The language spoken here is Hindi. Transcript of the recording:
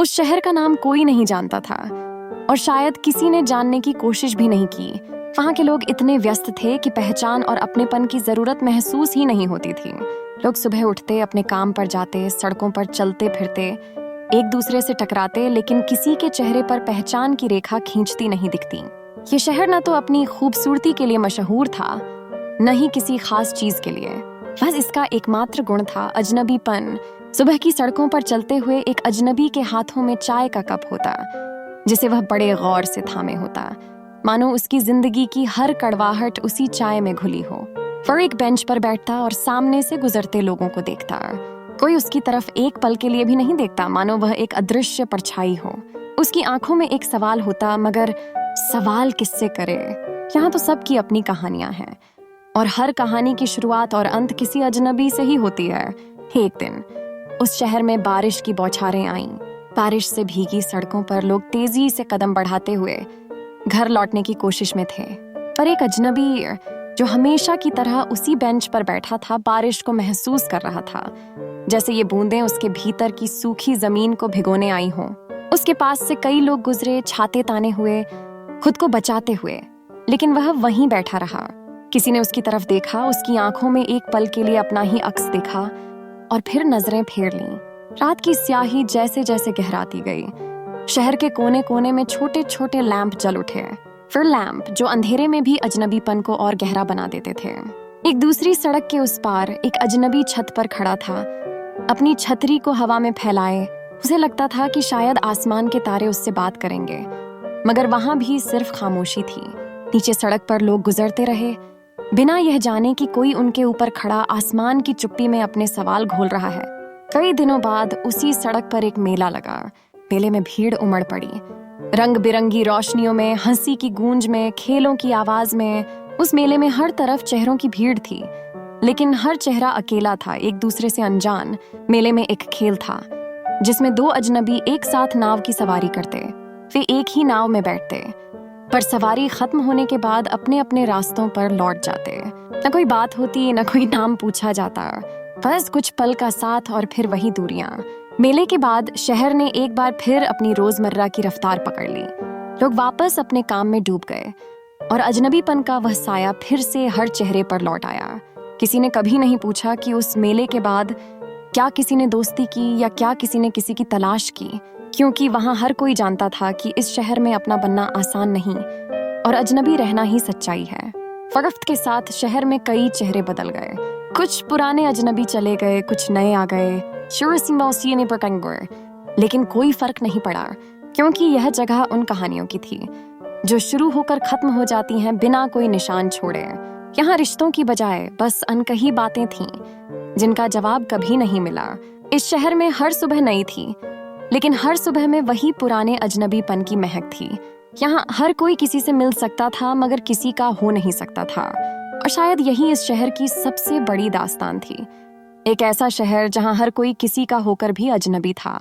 उस शहर का नाम कोई नहीं जानता था और शायद किसी ने जानने की कोशिश भी नहीं की। वहाँ के लोग इतने व्यस्त थे कि पहचान और अपनेपन की जरूरत महसूस ही नहीं होती थी। लोग सुबह उठते, अपने काम पर जाते, सड़कों पर चलते फिरते, एक दूसरे से टकराते, लेकिन किसी के चेहरे पर पहचान की रेखा खींचती नहीं दिखती। ये शहर न तो अपनी खूबसूरती के लिए मशहूर था, न ही किसी खास चीज के लिए। बस इसका एकमात्र गुण था अजनबीपन। सुबह की सड़कों पर चलते हुए एक अजनबी के हाथों में चाय का कप होता, जिसे वह बड़े गौर से थामे होता, मानो उसकी जिंदगी की हर कड़वाहट उसी चाय में घुली हो। वह एक बेंच पर बैठता और सामने से गुजरते लोगों को देखता। कोई उसकी तरफ एक पल के लिए भी नहीं देखता, मानो वह एक अदृश्य परछाई हो। उसकी आंखों में एक सवाल होता, मगर सवाल किससे करे? यहाँ तो सबकी अपनी कहानियां हैं और हर कहानी की शुरुआत और अंत किसी अजनबी से ही होती है। एक दिन उस शहर में बारिश की बौछारें आईं। बारिश से भीगी सड़कों पर लोग तेजी से कदम बढ़ाते हुए घर लौटने की कोशिश में थे, पर एक अजनबी जो हमेशा की तरह उसी बेंच पर बैठा था, बारिश को महसूस कर रहा था, जैसे ये बूंदें उसके भीतर की सूखी जमीन को भिगोने आई हों। उसके पास से कई लोग गुजरे, छाते ताने हुए, खुद को बचाते हुए, लेकिन वह वहीं बैठा रहा। किसी ने उसकी तरफ देखा, उसकी आंखों में एक पल के लिए अपना ही अक्स देखा और फिर नजरें फेर लीं। रात की स्याही जैसे जैसे गहराती गई, शहर के कोने कोने में छोटे छोटे लैंप जल उठे, फिर लैंप जो अंधेरे में भी अजनबीपन को और गहरा बना देते थे। एक दूसरी सड़क के उस पार एक अजनबी छत पर खड़ा था, अपनी छतरी को हवा में फैलाए। उसे लगता था कि शायद आसमान के तारे उससे बात करेंगे, मगर वहां भी सिर्फ खामोशी थी। नीचे सड़क पर लोग गुजरते रहे, बिना यह जाने कि कोई उनके ऊपर खड़ा आसमान की चुप्पी में अपने सवाल घोल रहा है। कई दिनों बाद उसी सड़क पर एक मेला लगा। मेले में भीड़ उमड़ पड़ी, रंग बिरंगी रोशनियों में, हंसी की गूंज में, खेलों की आवाज में। उस मेले में हर तरफ चेहरों की भीड़ थी, लेकिन हर चेहरा अकेला था, एक दूसरे से अनजान। मेले में एक खेल था जिसमें दो अजनबी एक साथ नाव की सवारी करते। वे एक ही नाव में बैठते, पर सवारी खत्म होने के बाद अपने अपने रास्तों पर लौट जाते। न कोई बात होती, न कोई नाम पूछा जाता, बस कुछ पल का साथ और फिर वही दूरियां। मेले के बाद शहर ने एक बार फिर अपनी रोजमर्रा की रफ्तार पकड़ ली। लोग वापस अपने काम में डूब गए और अजनबीपन का वह साया फिर से हर चेहरे पर लौट आया। किसी ने कभी नहीं पूछा कि उस मेले के बाद क्या किसी ने दोस्ती की या क्या किसी ने किसी की तलाश की, क्योंकि वहां हर कोई जानता था कि इस शहर में अपना बनना आसान नहीं और अजनबी रहना ही सच्चाई है। वक्त के साथ शहर में कई चेहरे बदल गए, कुछ पुराने अजनबी चले गए, कुछ नए आ गए, लेकिन कोई फर्क नहीं पड़ा, क्योंकि यह जगह उन कहानियों की थी जो शुरू होकर खत्म हो जाती हैं बिना कोई निशान छोड़े। यहाँ रिश्तों की बजाय बस अनकही बातें थीं जिनका जवाब कभी नहीं मिला। इस शहर में हर सुबह नई थी, लेकिन हर सुबह में वही पुराने अजनबीपन की महक थी। यहाँ हर कोई किसी से मिल सकता था, मगर किसी का हो नहीं सकता था। और शायद यही इस शहर की सबसे बड़ी दास्तान थी, एक ऐसा शहर जहाँ हर कोई किसी का होकर भी अजनबी था।